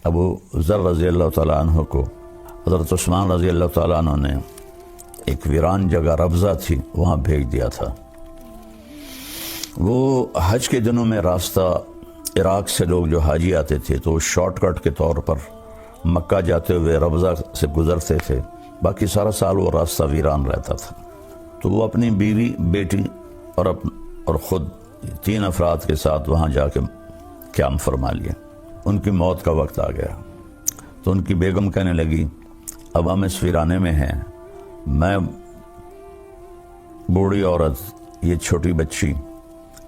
ابو ذر رضی اللہ تعالیٰ عنہ کو حضرت عثمان رضی اللہ تعالیٰ عنہ نے ایک ویران جگہ ربضہ تھی وہاں بھیج دیا تھا۔ وہ حج کے دنوں میں راستہ عراق سے لوگ جو حاجی آتے تھے تو شارٹ کٹ کے طور پر مکہ جاتے ہوئے ربضہ سے گزرتے تھے، باقی سارا سال وہ راستہ ویران رہتا تھا۔ تو وہ اپنی بیوی، بیٹی اور خود 3 افراد کے ساتھ وہاں جا کے قیام فرما لیے۔ ان کی موت کا وقت آ گیا تو ان کی بیگم کہنے لگی اب ہم اس ویرانے میں ہیں، میں بوڑھی عورت، یہ چھوٹی بچی،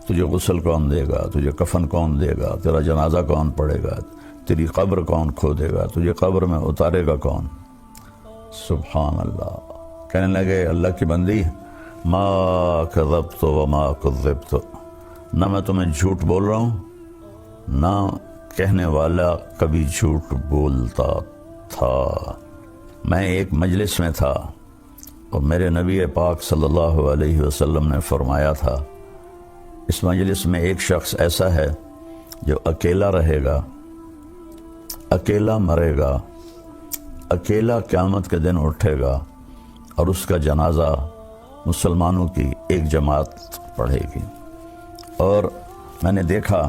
تجھے غسل کون دے گا، تجھے کفن کون دے گا، تیرا جنازہ کون پڑھے گا، تیری قبر کون کھودے گا، تجھے قبر میں اتارے گا کون؟ سبحان اللہ۔ کہنے لگے اللہ کی بندی، ما کذبت وما کذبت، نہ میں تمہیں جھوٹ بول رہا ہوں نہ کہنے والا کبھی جھوٹ بولتا تھا۔ میں ایک مجلس میں تھا اور میرے نبی پاک صلی اللہ علیہ وسلم نے فرمایا تھا اس مجلس میں ایک شخص ایسا ہے جو اکیلا رہے گا، اکیلا مرے گا، اکیلا قیامت کے دن اٹھے گا اور اس کا جنازہ مسلمانوں کی ایک جماعت پڑھے گی۔ اور میں نے دیکھا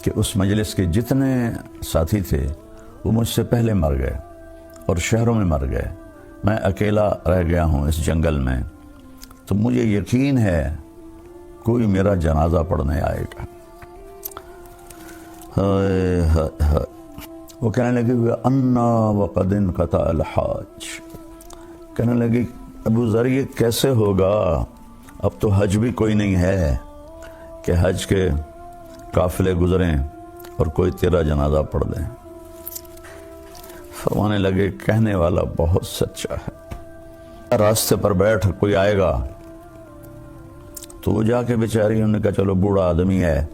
کہ اس مجلس کے جتنے ساتھی تھے وہ مجھ سے پہلے مر گئے اور شہروں میں مر گئے، میں اکیلا رہ گیا ہوں اس جنگل میں، تو مجھے یقین ہے کوئی میرا جنازہ پڑھنے آئے گا۔ وہ کہنے لگے انا وقد انقطع الحاج، کہنے لگے ابو ذر یہ کیسے ہوگا، اب تو حج بھی کوئی نہیں ہے کہ حج کے قافلے گزریں اور کوئی تیرا جنازہ پڑھ دیں۔ فرمانے لگے کہنے والا بہت سچا ہے، راستے پر بیٹھ کوئی آئے گا تو وہ جا کے بیچاری انہوں نے کہا چلو بوڑھا آدمی ہے،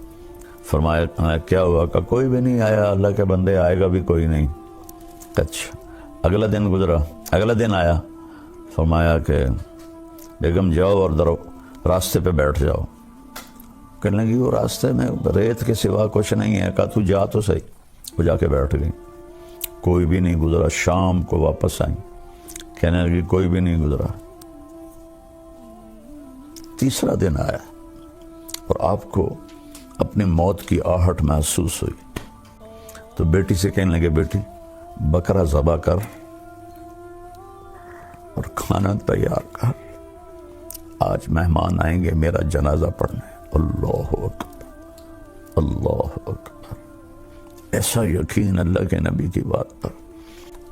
فرمایا کیا ہوا، کہ کوئی بھی نہیں آیا، اللہ کے بندے آئے گا بھی کوئی نہیں۔ اچھا، اگلا دن گزرا، اگلا دن آیا، فرمایا کہ بیگم جاؤ اور راستے پہ بیٹھ جاؤ۔ کہنے لگی وہ راستے میں ریت کے سوا کچھ نہیں ہے، کہا تو جا تو صحیح۔ وہ جا کے بیٹھ گئی، کوئی بھی نہیں گزرا۔ شام کو واپس آئیں، کہنے لگی کوئی بھی نہیں گزرا۔ تیسرا دن آیا اور آپ کو اپنی موت کی آہٹ محسوس ہوئی تو بیٹی سے کہنے لگے بیٹی بکرا ذبح کر اور کھانا تیار کر، آج مہمان آئیں گے میرا جنازہ پڑھنے۔ اللہ اکبر، اللہ اکبر، ایسا یقین اللہ کے نبی کی بات پر۔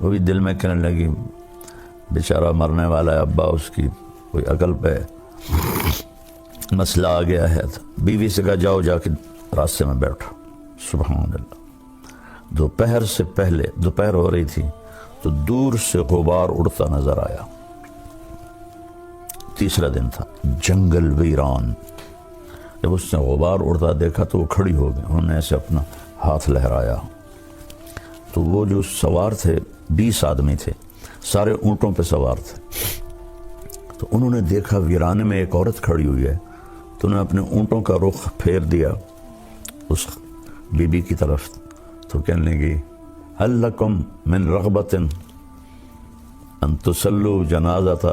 وہ بھی دل میں کہنے لگی بیچارہ مرنے والا ہے، ابا اس کی کوئی عقل پہ مسئلہ آ گیا ہے۔ بیوی سے کہا جاؤ جا کے راستے میں بیٹھو۔ سبحان اللہ۔ دوپہر سے پہلے، دوپہر ہو رہی تھی تو دور سے غبار اڑتا نظر آیا۔ تیسرا دن تھا، جنگل ویران۔ جب اس نے غبار اڑتا دیکھا تو وہ کھڑی ہو گئی، انہوں نے ایسے اپنا ہاتھ لہرایا تو وہ جو سوار تھے 20 آدمی تھے، سارے اونٹوں پہ سوار تھے، تو انہوں نے دیکھا ویرانے میں ایک عورت کھڑی ہوئی ہے تو انہوں نے اپنے اونٹوں کا رخ پھیر دیا اس بی بی کی طرف، تو کہنے لگی هل لکم من رغبت ان تسلوا جنازۃ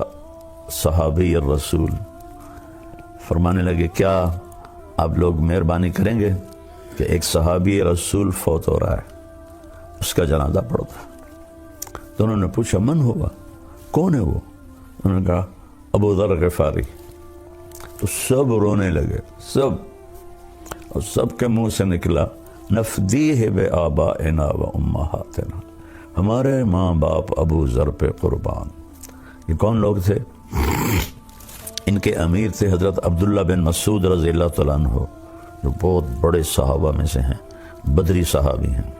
صحابی الرسول، فرمانے لگے کیا آپ لوگ مہربانی کریں گے کہ ایک صحابی رسول فوت ہو رہا ہے، اس کا جنازہ پڑھو گا۔ تو انہوں نے پوچھا من ہوا، کون ہے وہ؟ انہوں نے کہا ابو ذر غفاری۔ تو سب رونے لگے، سب، اور سب کے منہ سے نکلا نفدیہ بآبائنا و امہاتنا، ہمارے ماں باپ ابو ذر پہ قربان۔ یہ کون لوگ تھے؟ ان کے امیر تھے حضرت عبداللہ بن مسعود رضی اللہ تعالیٰ عنہ، جو بہت بڑے صحابہ میں سے ہیں، بدری صحابی ہیں۔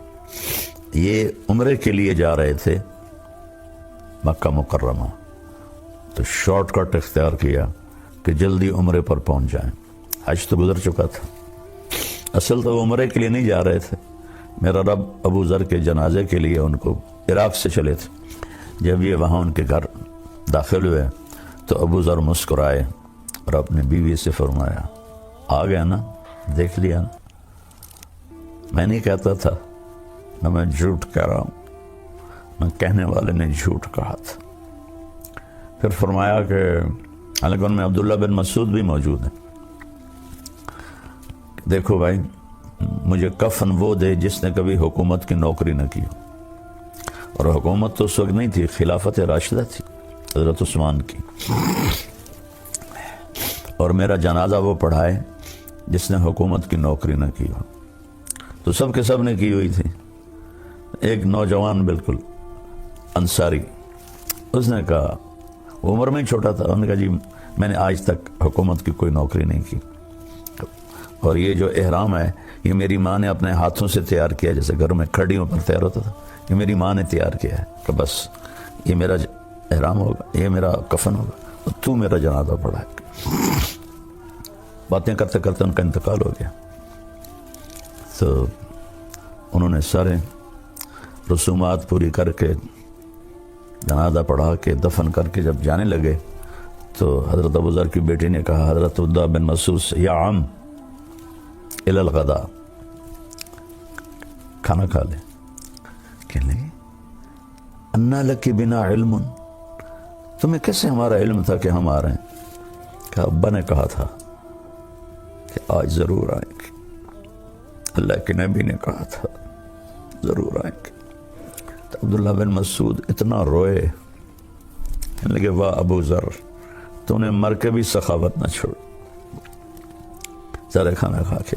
یہ عمرے کے لیے جا رہے تھے مکہ مکرمہ، تو شارٹ کٹ اختیار کیا کہ جلدی عمرے پر پہنچ جائیں۔ حج تو گزر چکا تھا، اصل تو وہ عمرے کے لیے نہیں جا رہے تھے، میرا رب ابو ذر کے جنازے کے لیے ان کو عراق سے چلے تھے۔ جب یہ وہاں ان کے گھر داخل ہوئے تو ابو ذر مسکرائے اور اپنی بیوی سے فرمایا آ گیا نا، دیکھ لیا نا، میں نہیں کہتا تھا نہ میں جھوٹ کہہ رہا ہوں، نہ کہنے والے نے جھوٹ کہا تھا۔ پھر فرمایا کہ حالانکہ ان میں عبداللہ بن مسعود بھی موجود ہیں، دیکھو بھائی مجھے کفن وہ دے جس نے کبھی حکومت کی نوکری نہ کی ہو، اور حکومت تو اس وقت نہیں تھی، خلافت راشدہ تھی حضرت عثمان کی، اور میرا جنازہ وہ پڑھائے جس نے حکومت کی نوکری نہ کی ہو۔ تو سب کے سب نے کی ہوئی تھی۔ ایک نوجوان بالکل انصاری، اس نے کہا، عمر میں چھوٹا تھا، انہوں نے کہا جی میں نے آج تک حکومت کی کوئی نوکری نہیں کی، اور یہ جو احرام ہے یہ میری ماں نے اپنے ہاتھوں سے تیار کیا، جیسے گھر میں کھڑیوں پر تیار ہوتا تھا، یہ میری ماں نے تیار کیا ہے کہ بس یہ میرا احرام ہوگا، یہ میرا کفن ہوگا، اور تو میرا جنازہ پڑھائے۔ باتیں کرتے کرتے ان کا انتقال ہو گیا۔ تو انہوں نے سارے رسومات پوری کر کے جنازہ پڑھا کے دفن کر کے جب جانے لگے تو حضرت ابو ذر کی بیٹی نے کہا حضرت عبدہ بن مسعود سے، یا عم الی الغدا، کھانا کھا لے۔ کہنے لگے انا لکی بنا علم، تمہیں کیسے ہمارا علم تھا کہ ہم آ رہے ہیں؟ کہ ابا نے کہا تھا کہ آج ضرور آئیں گے، اللہ کے نبی نے کہا تھا ضرور آئیں گے۔ تو عبداللہ بن مسعود اتنا روئے، کہنے لگے واہ ابو ذر، تو نے مر کے بھی سخاوت نہ چھوڑ، ذرا کھانا کھا کے